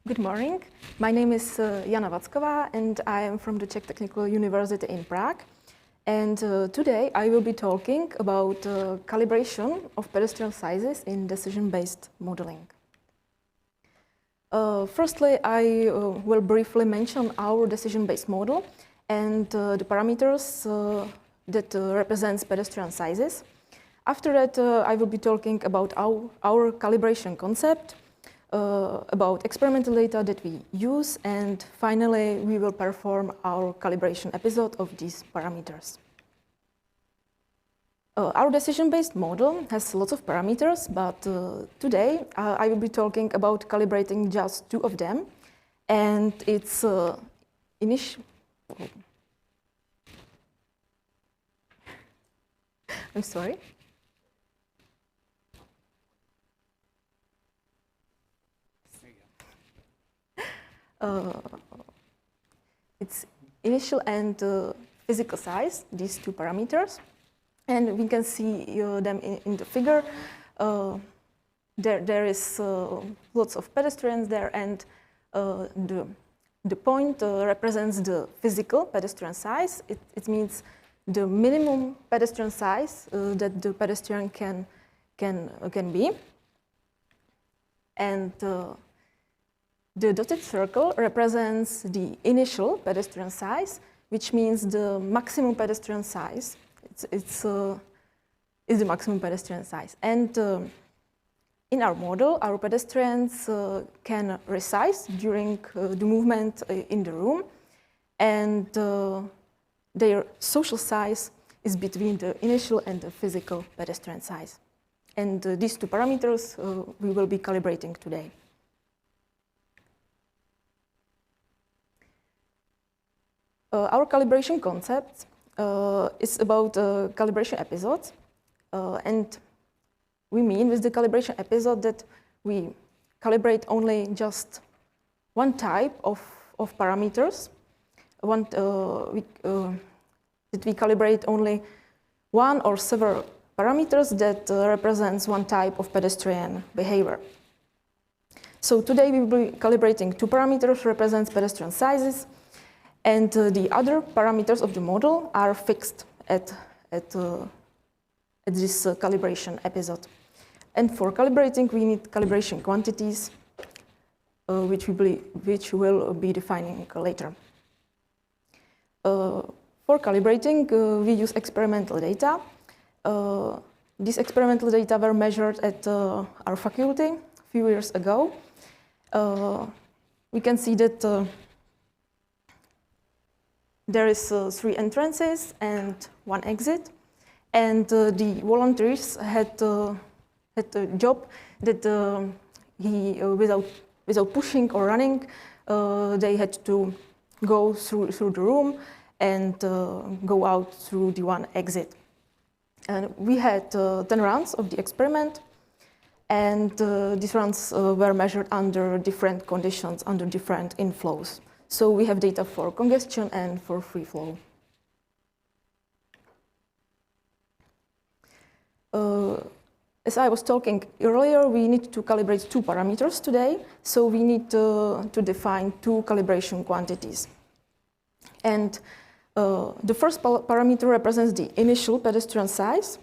Good morning. My name is Jana Vacková and I am from the Czech Technical University in Prague. And today I will be talking about calibration of pedestrian sizes in decision-based modeling. Firstly, I will briefly mention our decision-based model and the parameters that represents pedestrian sizes. After that, I will be talking about our calibration concept, about experimental data that we use, and finally, we will perform our calibration episode of these parameters. Our decision-based model has lots of parameters, but today I will be talking about calibrating just two of them, and it's initial. I'm sorry. It's initial and physical size, these two parameters. And we can see them in the figure. There is lots of pedestrians there, and the point represents the physical pedestrian size. It means the minimum pedestrian size that the pedestrian can be. And the dotted circle represents the initial pedestrian size, which means the maximum pedestrian size. It's the maximum pedestrian size. And in our model, our pedestrians can resize during the movement in the room, and their social size is between the initial and the physical pedestrian size. And these two parameters we will be calibrating today. Our calibration concept is about calibration episodes, and we mean with the calibration episode that we calibrate only just one type of parameters, that we calibrate only one or several parameters that represents one type of pedestrian behavior. So today we will be calibrating two parameters represents pedestrian sizes, and the other parameters of the model are fixed at this calibration episode. And for calibrating, we need calibration quantities, which we'll be defining later. For calibrating, we use experimental data. These experimental data were measured at our faculty a few years ago. We can see that there is 3 entrances and 1 exit, and the volunteers had a job that without pushing or running, they had to go through the room and go out through the 1 exit. And we had 10 runs of the experiment, and these runs were measured under different conditions, under different inflows. So we have data for congestion and for free flow. As I was talking earlier, we need to calibrate 2 parameters today. So we need to define 2 calibration quantities. And the first parameter represents the initial pedestrian size,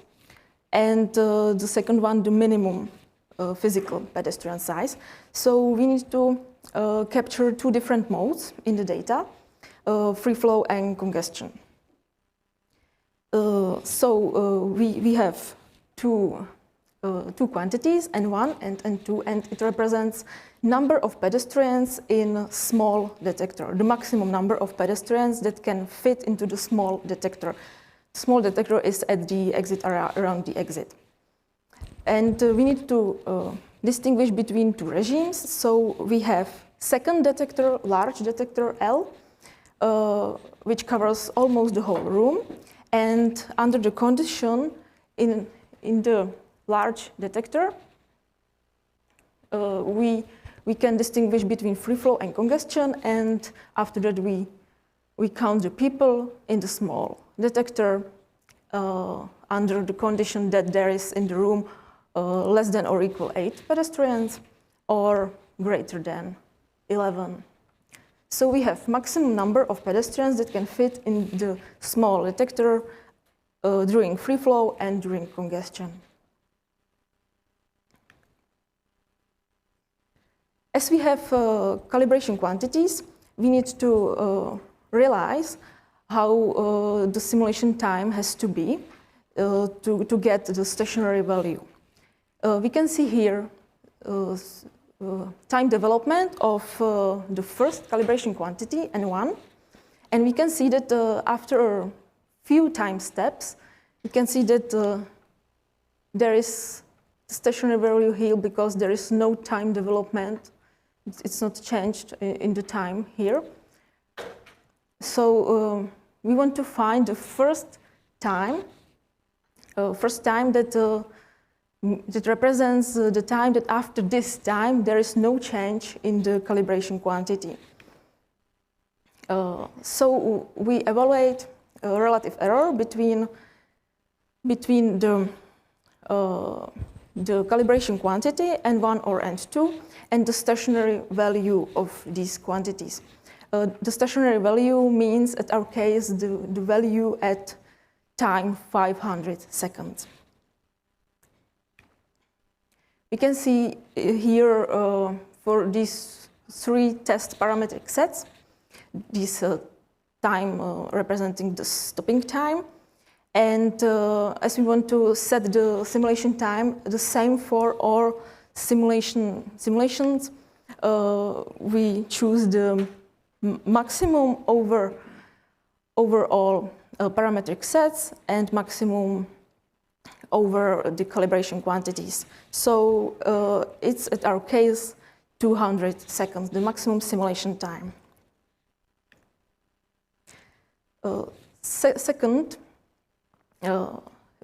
and the second one, the minimum physical pedestrian size. So we need to capture 2 different modes in the data, free flow and congestion. We have two quantities, N1 and N2, and it represents number of pedestrians in a small detector, the maximum number of pedestrians that can fit into the small detector. Small detector is at the exit area, around the exit. And we need to distinguish between 2 regimes. So we have second detector, large detector L, which covers almost the whole room. And under the condition in the large detector, we can distinguish between free flow and congestion, and after that we count the people in the small detector under the condition that there is in the room less than or equal 8 pedestrians or greater than 11. So we have maximum number of pedestrians that can fit in the small detector during free flow and during congestion. As we have calibration quantities, we need to realize how the simulation time has to be to get the stationary value. We can see here time development of the first calibration quantity, N1, and we can see that after a few time steps, we can see that there is stationary value here because there is no time development. It's not changed in the time here. So we want to find the first time that that represents the time that after this time there is no change in the calibration quantity. So we evaluate relative error between the calibration quantity N1 or N2 and the stationary value of these quantities. The stationary value means, at our case, the value at time 500 seconds. We can see here for these three test parametric sets, this time representing the stopping time. And as we want to set the simulation time the same for all simulations, we choose the maximum over all parametric sets and maximum over the calibration quantities. So it's, at our case, 200 seconds, the maximum simulation time. Second,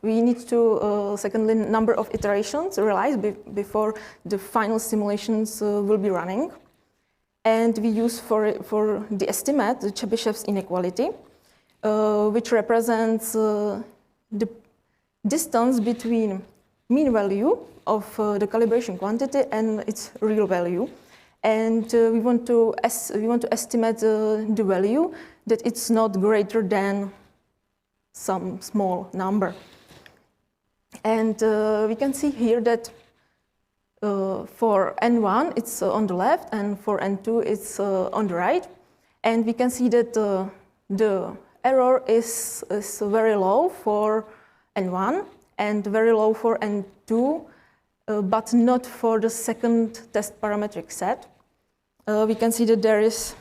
we need to, secondly, number of iterations realized before the final simulations will be running. And we use for the estimate the Chebyshev's inequality, which represents the distance between mean value of the calibration quantity and its real value. And we want to estimate the value that it's not greater than some small number. And we can see here that for N1 it's on the left and for N2 it's on the right. And we can see that the error is very low for N1 and very low for N2, but not for the second test parametric set. We can see that there is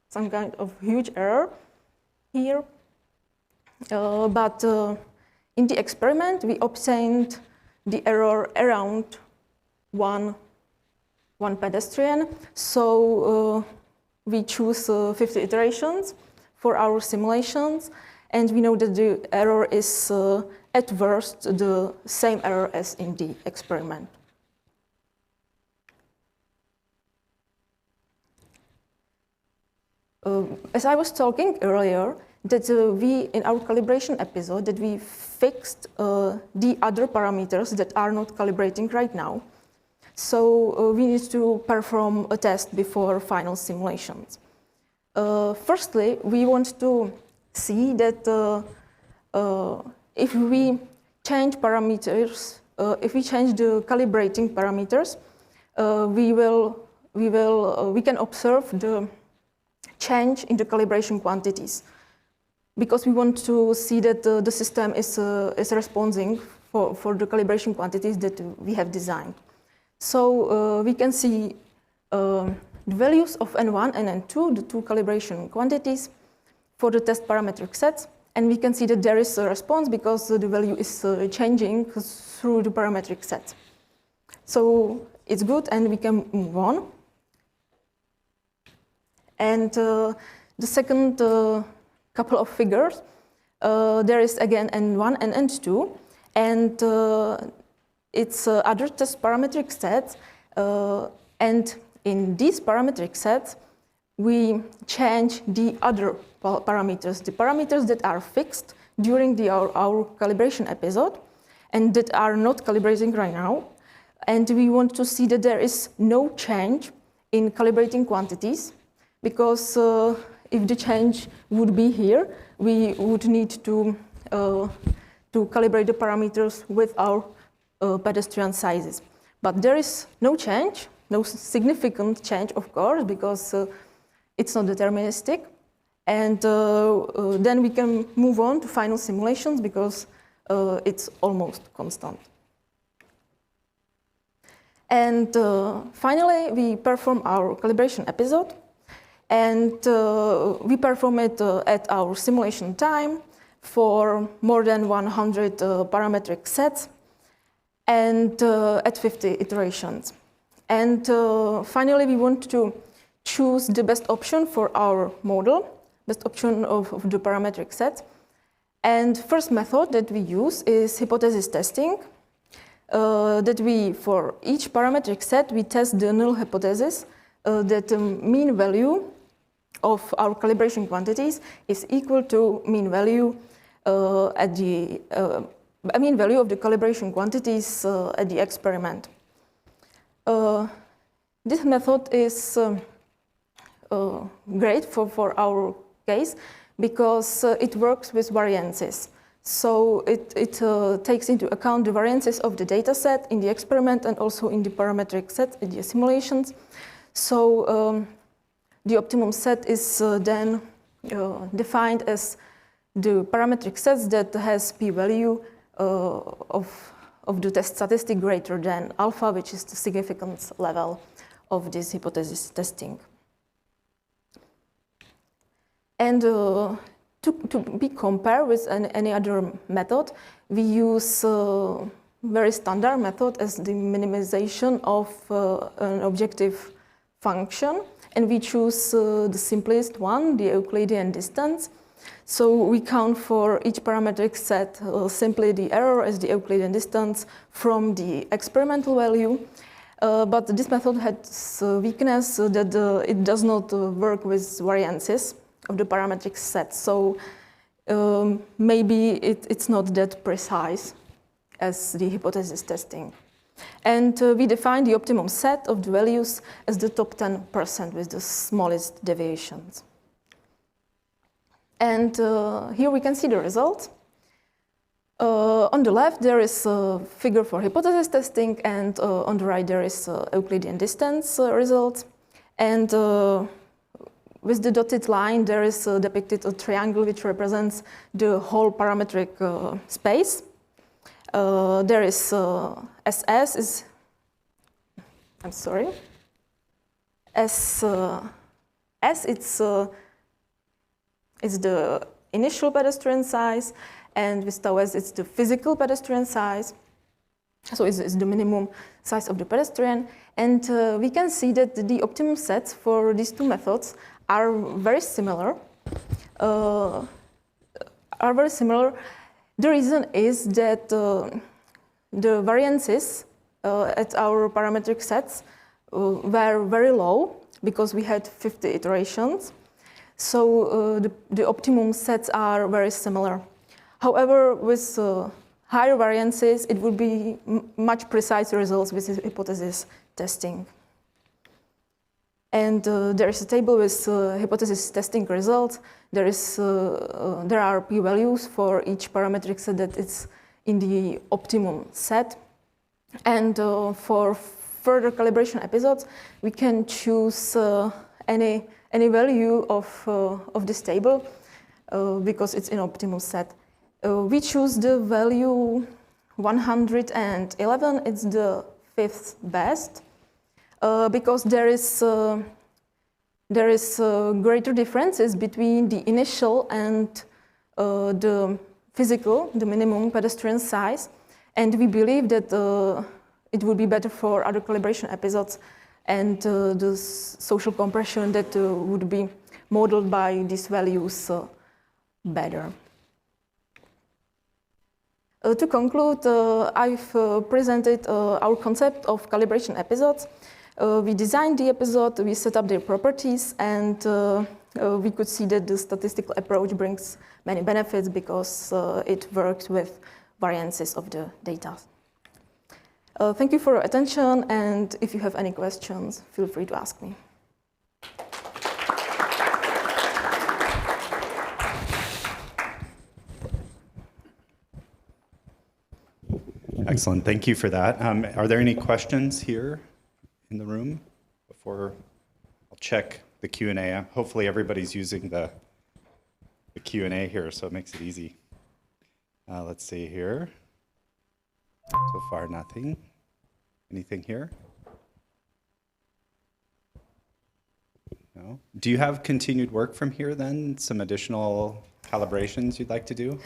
some kind of huge error here, but in the experiment we obtained the error around one pedestrian. So we choose 50 iterations for our simulations, and we know that the error is at worst the same error as in the experiment. As I was talking earlier, that we, in our calibration episode, that we fixed the other parameters that are not calibrating right now. So we need to perform a test before final simulations. Firstly, we want to see that if we change parameters, if we change the calibrating parameters, we can observe the change in the calibration quantities, because we want to see that the system is responding for the calibration quantities that we have designed. So we can see the values of N1 and N2, the two calibration quantities, for the test parametric sets, and we can see that there is a response because the value is changing through the parametric sets. So it's good, and we can move on. And the second couple of figures, there is again N1 and N2, and it's other test parametric sets, and in these parametric sets, we change the other parameters, the parameters that are fixed during our calibration episode and that are not calibrating right now. And we want to see that there is no change in calibrating quantities, because if the change would be here, we would need to calibrate the parameters with our pedestrian sizes. But there is no change, no significant change, of course, because it's not deterministic. And then we can move on to final simulations, because it's almost constant. And finally, we perform our calibration episode. And we perform it at our simulation time for more than 100 parametric sets and at 50 iterations. And finally, we want to choose the best option for our model, best option of the parametric set. And first method that we use is hypothesis testing. That we, for each parametric set, we test the null hypothesis that the mean value of our calibration quantities is equal to mean value at the mean value of the calibration quantities at the experiment. This method is great for our case because it works with variances. So it takes into account the variances of the data set in the experiment and also in the parametric set in the simulations. So the optimum set is then defined as the parametric sets that has p-value of the test statistic greater than alpha, which is the significance level of this hypothesis testing. And to be compared with any other method, we use very standard method as the minimization of an objective function, and we choose the simplest one, the Euclidean distance. So we count for each parametric set simply the error as the Euclidean distance from the experimental value. But this method has weakness that it does not work with variances of the parametric set. So maybe it's not that precise as the hypothesis testing. And we define the optimum set of the values as the top 10% with the smallest deviations. And here we can see the results. On the left, there is a figure for hypothesis testing, and on the right, there is Euclidean distance results. And with the dotted line, there is depicted a triangle which represents the whole parametric space. There is SS is, I'm sorry, S it's the initial pedestrian size, and with tau S it's the physical pedestrian size. So it's the minimum size of the pedestrian. And we can see that the optimum sets for these two methods are very similar. The reason is that the variances at our parametric sets were very low because we had 50 iterations. So the optimum sets are very similar. However, with higher variances, it would be much precise results with hypothesis testing. And there is a table with hypothesis testing results. There are p-values for each parametric set that is in the optimum set. And for further calibration episodes, we can choose any value of this table because it's an optimum set. We choose the value 111. It's the fifth best. Because there is greater differences between the initial and the physical, the minimum pedestrian size, and we believe that it would be better for other calibration episodes and the social compression that would be modeled by these values better. To conclude, I've presented our concept of calibration episodes. We designed the episode, we set up their properties, and we could see that the statistical approach brings many benefits because it works with variances of the data. Thank you for your attention, and if you have any questions, feel free to ask me. Excellent, thank you for that. Are there any questions here in the room before I'll check the Q&A? Hopefully everybody's using the Q&A here, so it makes it easy. Let's see here. So far, nothing. Anything here? No? Do you have continued work from here then? Some additional calibrations you'd like to do?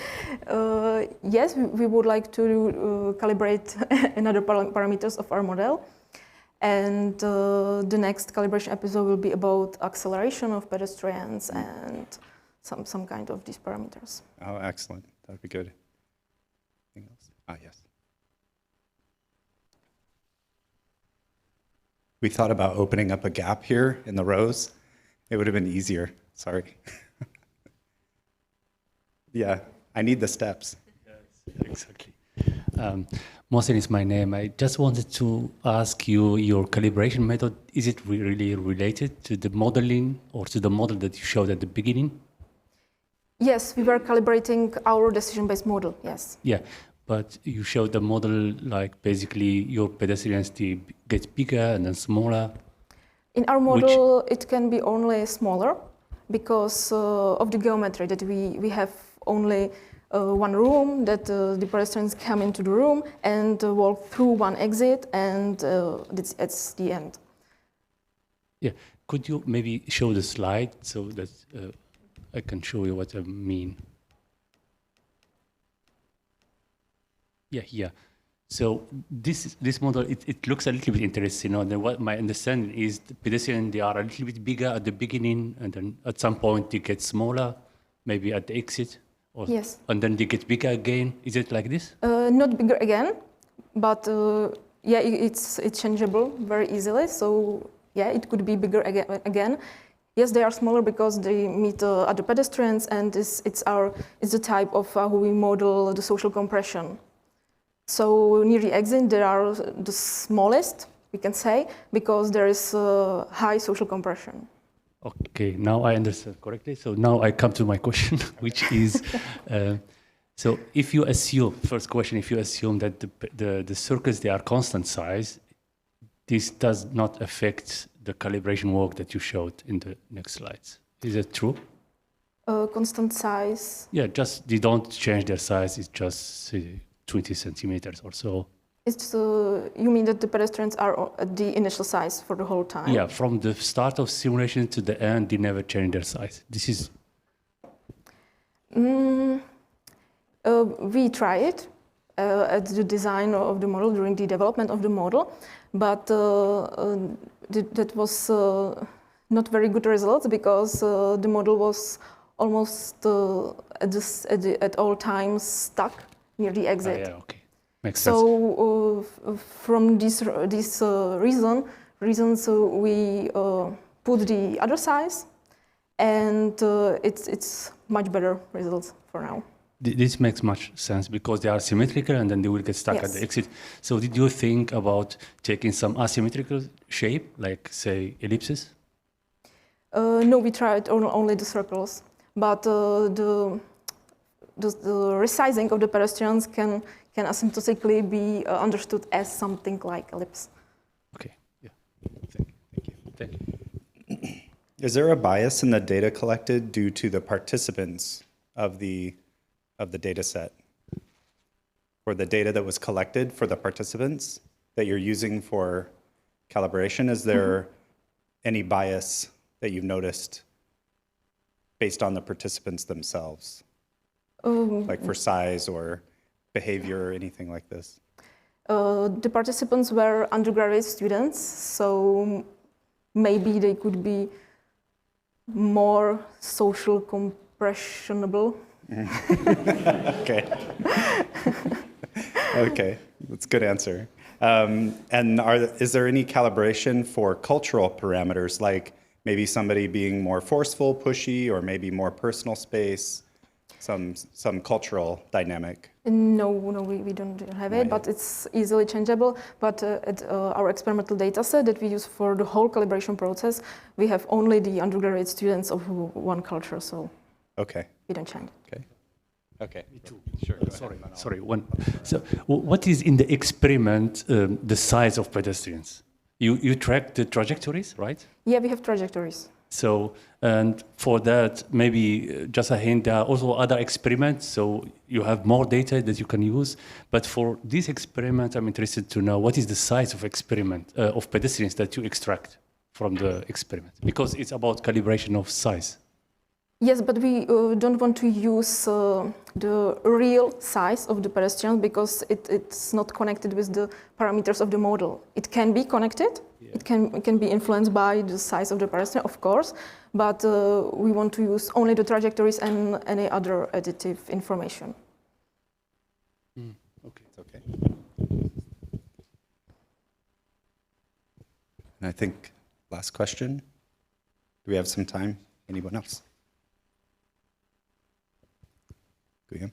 Yes, we would like to calibrate another parameters of our model. And the next calibration episode will be about acceleration of pedestrians and some kind of these parameters. Oh, excellent. That would be good. Anything else? Ah, yes. We thought about opening up a gap here in the rows. It would have been easier. Sorry. Yeah, I need the steps. Yes, exactly. Mohsen is my name. I just wanted to ask you, your calibration method, is it really related to the modeling or to the model that you showed at the beginning? Yes, we were calibrating our decision-based model, yes. Yeah, but you showed the model like basically your pedestrians get bigger and then smaller. In our model, it can be only smaller because of the geometry that we have only one room that the pedestrians come into the room and walk through one exit, and it's the end. Yeah, could you maybe show the slide so that I can show you what I mean? Yeah, here. So this model, it looks a little bit interesting. You know, what my understanding is the pedestrians, they are a little bit bigger at the beginning, and then at some point they get smaller, maybe at the exit. Or, yes. And then they get bigger again. Is it like this? Not bigger again, but yeah, it's changeable very easily. So yeah, it could be bigger again. Yes, they are smaller because they meet other pedestrians, and it's the type of how we model the social compression. So near the exit, they are the smallest, we can say, because there is high social compression. Okay, now I understand correctly. So now I come to my question, which is, so if you assume, first question, if you assume that the circles, they are constant size, this does not affect the calibration work that you showed in the next slides. Is it true? Constant size? Yeah, just they don't change their size, it's just say, 20 centimeters or so. It's, you mean that the pedestrians are at the initial size for the whole time? Yeah, from the start of simulation to the end, they never change their size. This is... we tried at the design of the model, during the development of the model, but that was not very good results because the model was almost at all times stuck near the exit. Yeah, okay. Makes sense. So from this reasons we put the other size, and it's much better results for now. This makes much sense because they are symmetrical and then they will get stuck at the exit. So did you think about taking some asymmetrical shape, like say ellipses? No, we tried only the circles, but the resizing of the pedestrians can asymptotically be understood as something like ellipse. Okay, yeah. Thank you. Is there a bias in the data collected due to the participants of the data set? Or the data that was collected for the participants that you're using for calibration? Is there any bias that you've noticed based on the participants themselves? Like for size or behavior or anything like this? The participants were undergraduate students, so maybe they could be more social compressionable. Okay. Okay, that's a good answer. And is there any calibration for cultural parameters, like maybe somebody being more forceful, pushy, or maybe more personal space, some cultural dynamic. No, we don't have Not it, but it's easily changeable. But our experimental data set that we use for the whole calibration process, we have only the undergraduate students of one culture, so Okay. we don't change. Okay. Okay. Me too. Sure. Go Sorry, ahead. sorry. So, what is in the experiment the size of pedestrians? You track the trajectories, right? Yeah, we have trajectories. So, and for that, maybe just a hint, there are also other experiments, so you have more data that you can use. But for this experiment, I'm interested to know what is the size of experiment of pedestrians that you extract from the experiment, because it's about calibration of size. Yes, but we don't want to use the real size of the pedestrian because it's not connected with the parameters of the model. It can be connected, it can be influenced by the size of the pedestrian, of course, but we want to use only the trajectories and any other additive information. Okay. It's okay. And I think last question. Do we have some time? Anyone else? Guillaume?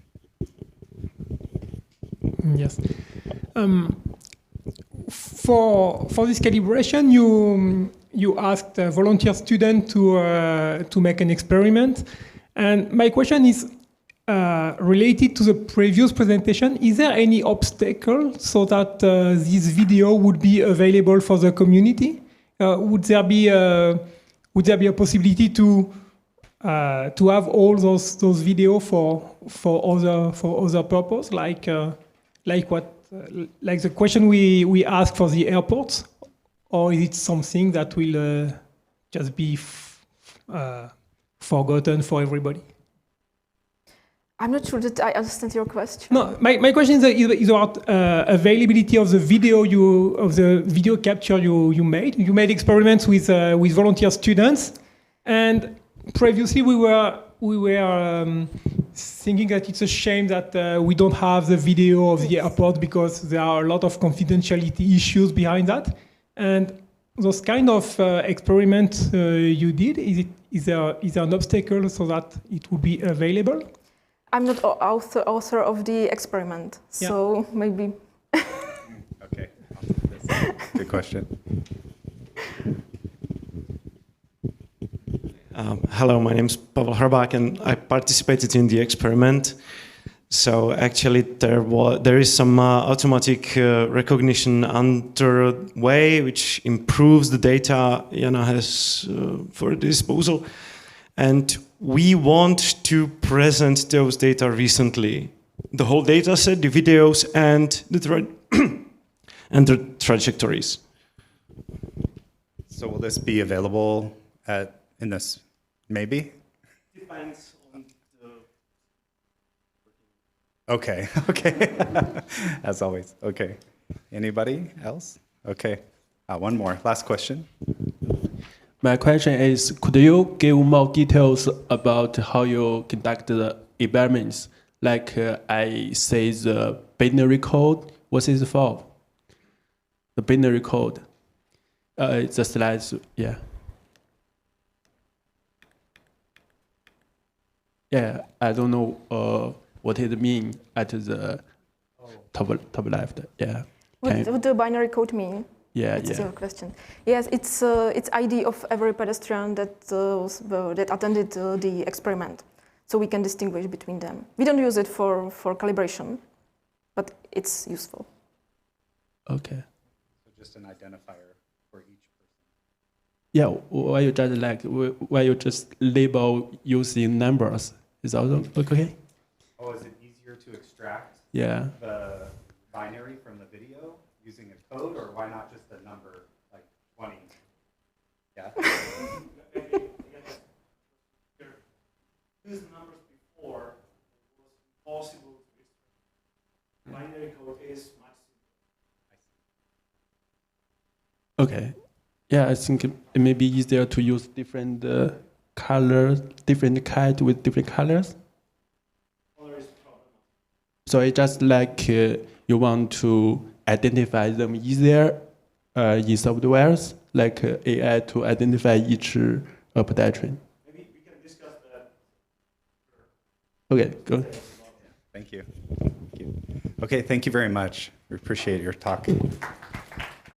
Yes. For this calibration, you asked a volunteer student to make an experiment, and my question is related to the previous presentation. Is there any obstacle so that this video would be available for the community? Would there be a possibility to have all those video for other purpose, like the question we ask for the airports, or is it something that will just be forgotten for everybody? I'm not sure that I understand your question. No, my question is about availability of the video capture you made. You made experiments with volunteer students, and previously we were thinking that it's a shame that we don't have the video of the airport because there are a lot of confidentiality issues behind that. And those kind of experiments you did, is there an obstacle so that it would be available? I'm not author of the experiment, so maybe. Okay. Good question. Hello, my name is Pavel Hrbák, and I participated in the experiment. So actually, there is some automatic recognition underway, which improves the data Jana has for disposal. And we want to present those data recently. The whole data set, the videos, and the trajectories. So will this be available in this? Maybe? Depends on the... Okay, okay. As always, okay. Anybody else? Okay. One more, last question. My question is, could you give more details about how you conduct the experiments? Like I say the binary code, what is it for? The binary code. The slides, yeah. Yeah, I don't know what it means at the top left. Yeah. What the binary code mean? Yeah, That's your question. Yes, it's ID of every pedestrian that attended the experiment, so we can distinguish between them. We don't use it for calibration, but it's useful. Okay. So just an identifier for each person. Yeah, why you just why you just label using numbers? Is also okay? Oh, is it easier to extract Yeah. the binary from the video using a code, or why not just a number like 20? Yeah. These numbers before it was impossible to extract. Binary code is much simpler. Okay. Yeah, I think it may be easier to use different colors, different kite with different colors. Color is problematic. So it's just like you want to identify them easier in softwares, like AI to identify each pedestrian. Maybe we can discuss that. Okay, good. Thank you. Thank you. Okay, thank you very much. We appreciate your talk.